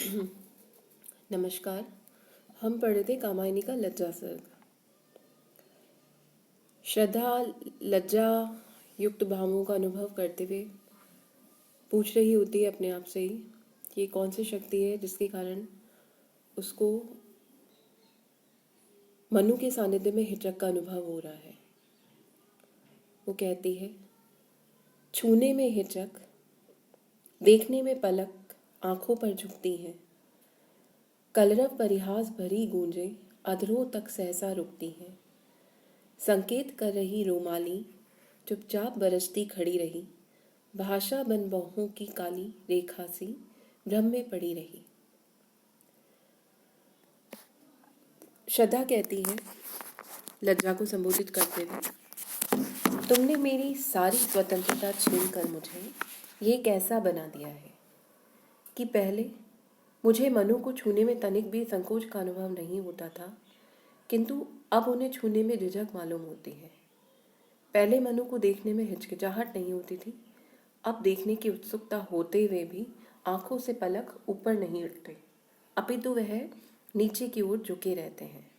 नमस्कार। हम पढ़ रहे थे कामायनी का लज्जा सर्ग। श्रद्धा लज्जा युक्त भावों का अनुभव करते हुए पूछ रही होती है अपने आप से ही कि ये कौन सी शक्ति है जिसके कारण उसको मनु के सानिध्य में हिचक का अनुभव हो रहा है। वो कहती है, छूने में हिचक, देखने में पलक आंखों पर झुकती है, कलरव परिहास भरी गूंजे अधरों तक सहसा रुकती हैं। संकेत कर रही रोमाली चुपचाप बरसती खड़ी रही, भाषा बन बाहों की काली रेखा सी भ्रम में पड़ी रही। श्रद्धा कहती है लज्जा को संबोधित करते हुए, तुमने मेरी सारी स्वतंत्रता छीन कर मुझे ये कैसा बना दिया है कि पहले मुझे मनु को छूने में तनिक भी संकोच का अनुभव नहीं होता था, किंतु अब उन्हें छूने में झिझक मालूम होती है। पहले मनु को देखने में हिचकिचाहट नहीं होती थी, अब देखने की उत्सुकता होते हुए भी आंखों से पलक ऊपर नहीं उठते, अपितु वह नीचे की ओर झुके रहते हैं।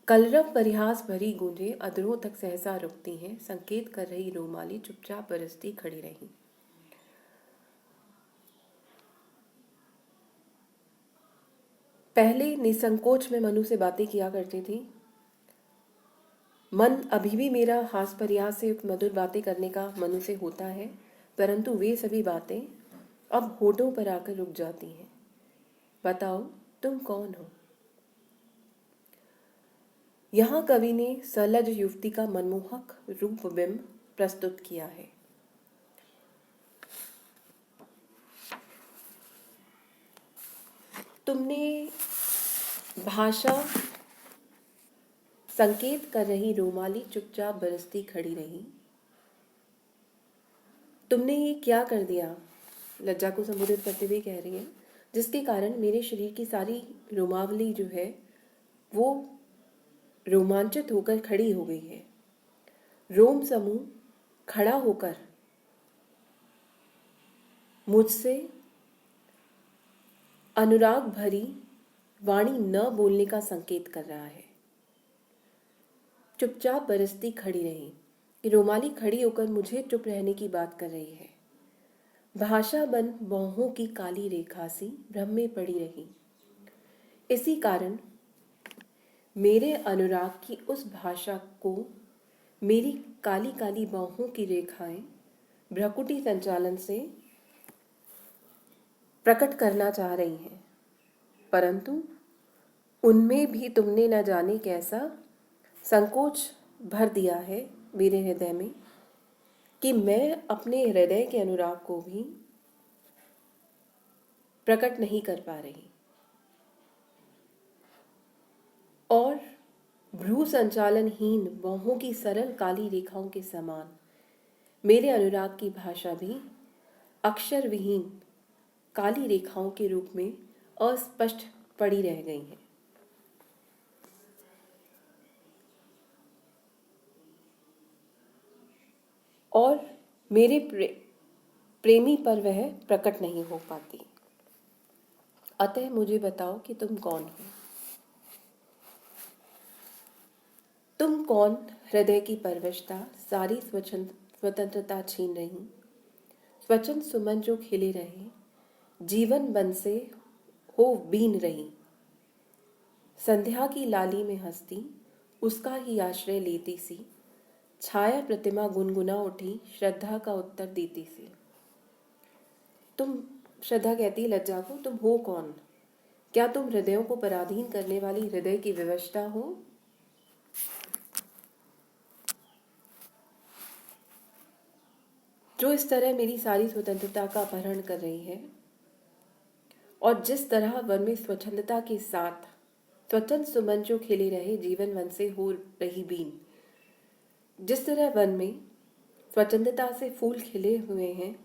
कलरव परिहास भरी गूंजे अधरों तक सहसा रुकती हैं, संकेत कर रही रोमाली चुपचाप बरसती खड़ी रही। पहले निसंकोच में मनु से बातें किया करती थी। मन अभी भी मेरा हास परिहास से युक्त मधुर बातें करने का मनु से होता है, परंतु वे सभी बातें अब होठों पर आकर रुक जाती हैं। बताओ तुम कौन हो। यहाँ कवि ने सलज युवती का मनमोहक रूप बिंब प्रस्तुत किया है। तुमने भाषा संकेत कर रही रोमाली चुपचाप बरसती खड़ी रही। तुमने ये क्या कर दिया, लज्जा को संबोधित करते हुए कह रही है, जिसके कारण मेरे शरीर की सारी रोमावली जो है वो रोमांचित होकर खड़ी हो गई है। रोम समूह खड़ा होकर मुझसे अनुराग भरी वाणी न बोलने का संकेत कर रहा है। चुपचाप बरसती खड़ी रही कि रोमाली खड़ी होकर मुझे चुप रहने की बात कर रही है। भाषा बन बाहों की काली रेखा सी भ्रम में पड़ी रही। इसी कारण मेरे अनुराग की उस भाषा को मेरी काली काली बाहों की रेखाएं भ्रकुटी संचालन से प्रकट करना चाह रही हैं, परंतु उनमें भी तुमने न जाने कैसा संकोच भर दिया है मेरे हृदय में कि मैं अपने हृदय के अनुराग को भी प्रकट नहीं कर पा रही। और भ्रू संचालनहीन बाहों की सरल काली रेखाओं के समान मेरे अनुराग की भाषा भी अक्षर विहीन काली रेखाओं के रूप में अस्पष्ट पड़ी रह गई है। और मेरे प्रेमी पर वह प्रकट नहीं हो पाती। अतः मुझे बताओ कि तुम कौन हो। तुम कौन हृदय की परवशता सारी स्वतंत्रता छीन रही, स्वचंद सुमन जो खिले रहे, जीवन बन से हो बीन रही, संध्या की लाली में हंसती उसका ही आश्रय लेती सी, छाया प्रतिमा गुनगुना उठी श्रद्धा का उत्तर देती सी। तुम, श्रद्धा कहती लज्जा को, तुम हो कौन? क्या तुम हृदयों को पराधीन करने वाली हृदय की विवशता हो? जो इस तरह मेरी सारी स्वतंत्रता का अपहरण कर रही है और जिस तरह वन में स्वच्छंदता के साथ स्वच्छंद सुमन जो खिले रहे, जीवन वन से हो रही बीन, जिस तरह वन में स्वच्छंदता से फूल खिले हुए हैं,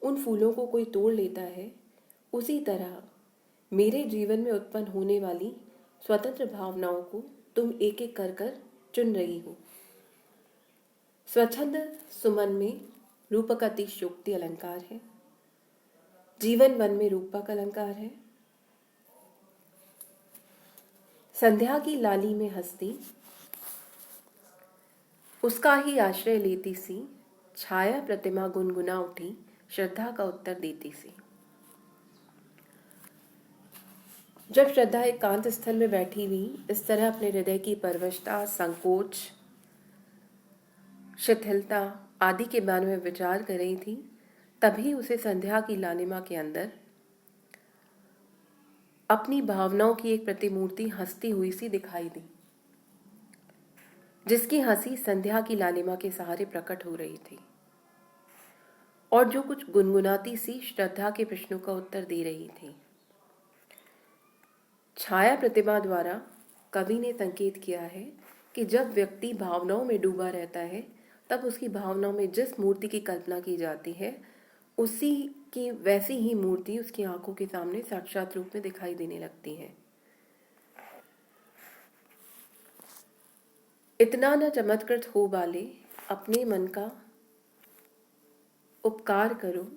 उन फूलों को कोई तोड़ लेता है, उसी तरह मेरे जीवन में उत्पन्न होने वाली स्वतंत्र भावनाओं को तुम एक एक कर कर चुन रही हो। स्वच्छंद सुमन में रूपक अतिशयोक्ति अलंकार है। जीवन वन में रूपा का अलंकार है। संध्या की लाली में हंसती, उसका ही आश्रय लेती सी, छाया प्रतिमा गुनगुना उठी, श्रद्धा का उत्तर देती सी। जब श्रद्धा एकांत स्थल में बैठी हुई इस तरह अपने हृदय की परवशता, संकोच, शिथिलता आदि के बारे में विचार कर रही थी, तभी उसे संध्या की लालिमा के अंदर अपनी भावनाओं की एक प्रतिमूर्ति हंसती हुई सी दिखाई दी, जिसकी हंसी संध्या की लालिमा के सहारे प्रकट हो रही थी और जो कुछ गुनगुनाती सी श्रद्धा के प्रश्नों का उत्तर दे रही थी। छाया प्रतिमा द्वारा कवि ने संकेत किया है कि जब व्यक्ति भावनाओं में डूबा रहता है तब उसकी भावनाओं में जिस मूर्ति की कल्पना की जाती है उसी की वैसी ही मूर्ति उसकी आंखों के सामने साक्षात रूप में दिखाई देने लगती है। इतना न चमत्कृत हो वाले, अपने मन का उपकार करो,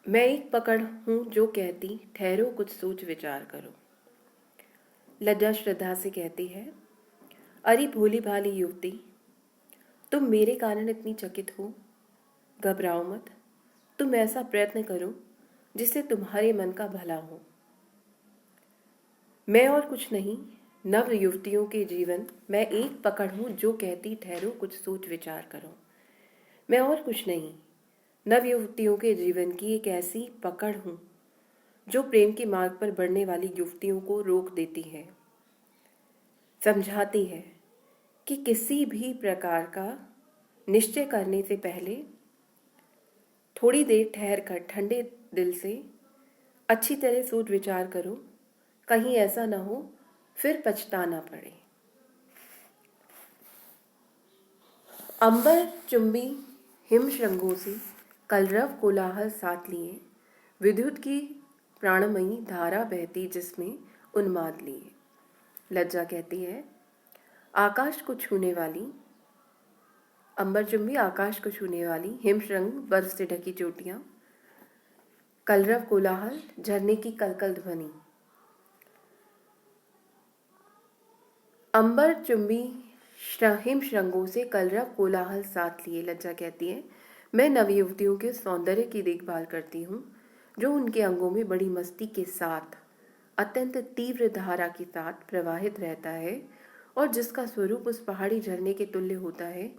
मैं एक पकड़ हूं जो कहती ठहरो कुछ सोच विचार करो। लज्जा श्रद्धा से कहती है, अरे भोली भाली युवती, तुम मेरे कारण इतनी चकित हो, घबराओ मत, तुम ऐसा प्रयत्न करो जिससे तुम्हारे मन का भला हो। मैं और कुछ नहीं, नव युवतियों के जीवन मैं एक पकड़ हूं जो कहती ठहरो कुछ सोच विचार करो। मैं और कुछ नहीं, नव युवतियों के जीवन की एक ऐसी पकड़ हूं जो प्रेम के मार्ग पर बढ़ने वाली युवतियों को रोक देती है, समझाती है कि किसी भी प्रकार का निश्चय करने से पहले थोड़ी देर ठहर कर ठंडे दिल से अच्छी तरह सोच विचार करो, कहीं ऐसा ना हो फिर पछताना पड़े। अंबर चुंबी हिम श्रृंगों से कलरव कोलाहल साथ लिए, विद्युत की प्राणमयी धारा बहती जिसमें उन्माद लिए। लज्जा कहती है, आकाश को छूने वाली, अंबरचुंबी आकाश को छूने वाली, हिमश्रृंग बर्फ से ढकी चोटियां, कलरव कोलाहल झरने की कलकल ध्वनि। अंबरचुंबी हिमश्रृंगों से कलरव कोलाहल साथ लिए। लज्जा कहती है, मैं नवयुवतियों के सौंदर्य की देखभाल करती हूँ जो उनके अंगों में बड़ी मस्ती के साथ, अत्यंत तीव्र धारा के साथ प्रवाहित रहता है और जिसका स्वरूप उस पहाड़ी झरने के तुल्य होता है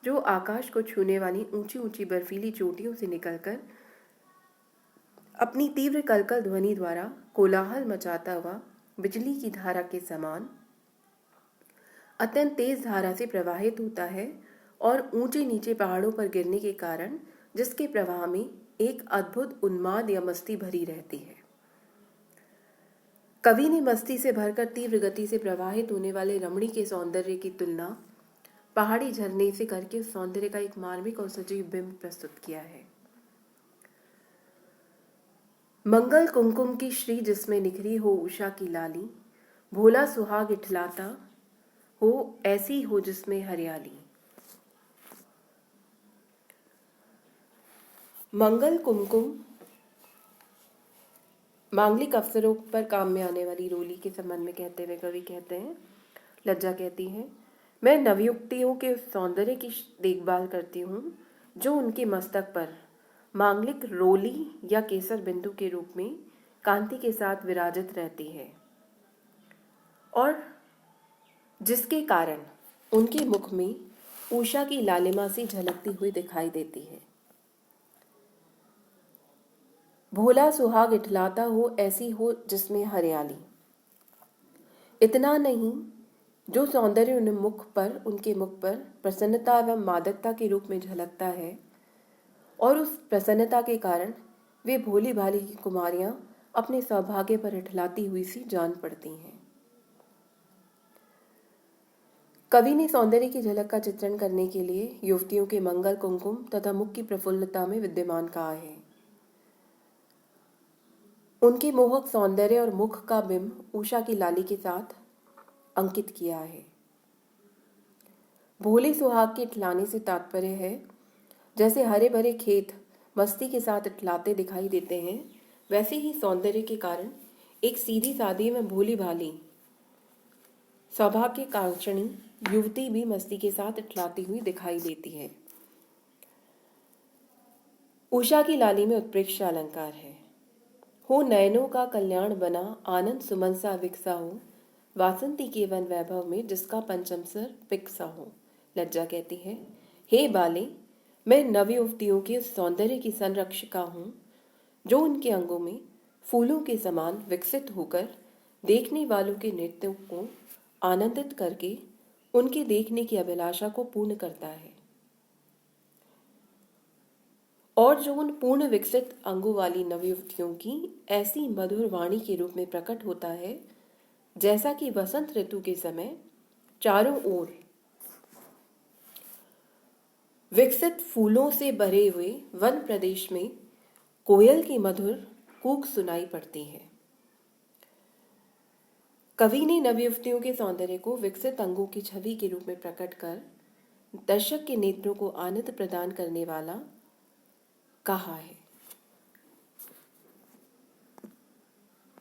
जो आकाश को छूने वाली ऊंची ऊंची बर्फीली चोटियों से निकलकर अपनी तीव्र कलकल ध्वनि द्वारा कोलाहल मचाता हुआ बिजली की धारा के समान अत्यंत तेज धारा से प्रवाहित होता है और ऊंचे नीचे पहाड़ों पर गिरने के कारण जिसके प्रवाह में एक अद्भुत उन्माद या मस्ती भरी रहती है। कवि ने मस्ती से भरकर तीव्र गति से प्रवाहित होने वाले रमणी के सौंदर्य की तुलना पहाड़ी झरने से करके उस सौंदर्य का एक मार्मिक और सजीव बिंब प्रस्तुत किया है। मंगल कुमकुम की श्री जिसमें निखरी हो उषा की लाली, भोला सुहाग इठलाता हो ऐसी हो जिसमें हरियाली। मंगल कुमकुम मांगलिक अवसरों पर काम में आने वाली रोली के संबंध में कहते हुए कवि कहते हैं, लज्जा कहती है, मैं नवयुक्तियों के सौंदर्य की देखभाल करती हूँ जो उनके मस्तक पर मांगलिक रोली या केसर बिंदु के रूप में कांति के साथ विराजित रहती है और जिसके कारण उनके मुख में उषा की लालिमा सी झलकती हुई दिखाई देती है। भोला सुहाग इठलाता हो ऐसी हो जिसमें हरियाली। इतना नहीं, जो सौंदर्य उनके मुख पर प्रसन्नता एवं मादकता के रूप में झलकता है और उस प्रसन्नता के कारण वे भोली भाली की कुमारियां अपने सौभाग्य पर इठलाती हुई सी जान पड़ती हैं। कवि ने सौंदर्य की झलक का चित्रण करने के लिए युवतियों के मंगल कुमकुम तथा मुख की प्रफुल्लता में विद्यमान कहा है। उनके मोहक सौंदर्य और मुख का बिंब उषा की लाली के साथ अंकित किया है। भोले सुहाग के इठलाने से तात्पर्य है जैसे हरे भरे खेत मस्ती के साथ इठलाते दिखाई देते हैं, वैसे ही सौंदर्य के कारण एक सीधी सादी में भोली भाली सौभाग्य कांक्षणी युवती भी मस्ती के साथ इठलाती हुई दिखाई देती है। उषा की लाली में उत्प्रेक्षा अलंकार है। हो नयनों का कल्याण बना, आनंद सुमन सा विकसा हो, वासंती के वन वैभव में जिसका पंचम सर पिकसा हो। लज्जा कहती है, हे बाले, मैं नवयुवतियों के उस सौंदर्य की संरक्षिका हूँ जो उनके अंगों में फूलों के समान विकसित होकर देखने वालों के नृत्यों को आनंदित करके उनके देखने की अभिलाषा को पूर्ण करता है, और जो उन पूर्ण विकसित अंगों वाली नवयुवतियों की ऐसी मधुर वाणी के रूप में प्रकट होता है जैसा कि वसंत ऋतु के समय चारों ओर विकसित फूलों से भरे हुए वन प्रदेश में कोयल की मधुर कूक सुनाई पड़ती है। कवि ने नवयुवतियों के सौंदर्य को विकसित अंगों की छवि के रूप में प्रकट कर दर्शक के नेत्रों को आनंद प्रदान करने वाला कहा है।